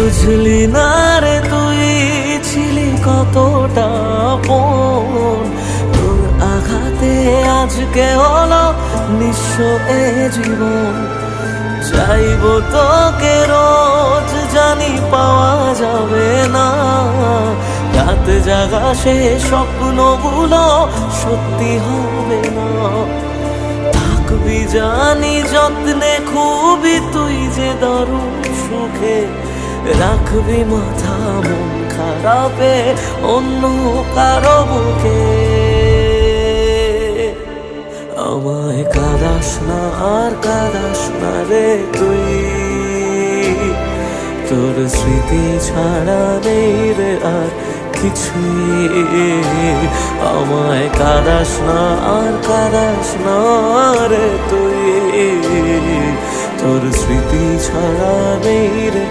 বুঝলি না রে তুই ছিলি কতটা আপন, তোর আঘাতে আজকে হলো নিঃস্ব এ জীবন। চাইবো তোকে রোজ, জানি পাওয়া যাবে না, রাত জাগা সে স্বপ্নগুলো সত্যি হবে না। থাকবি জানি যত্নে খুবই তুই যে দারুণ সুখে, রাখবি মাথা মন খারাপে অন্য কারো বুকে। আমায় কাঁদাস না আর কাঁদাস না রে তুই, তোর স্মৃতি ছাড়া নেই রে আর কিছুই। আমায় কাঁদাস না আর কাঁদাস না রে তুই, তোর স্মৃতি ছাড়া নেই রে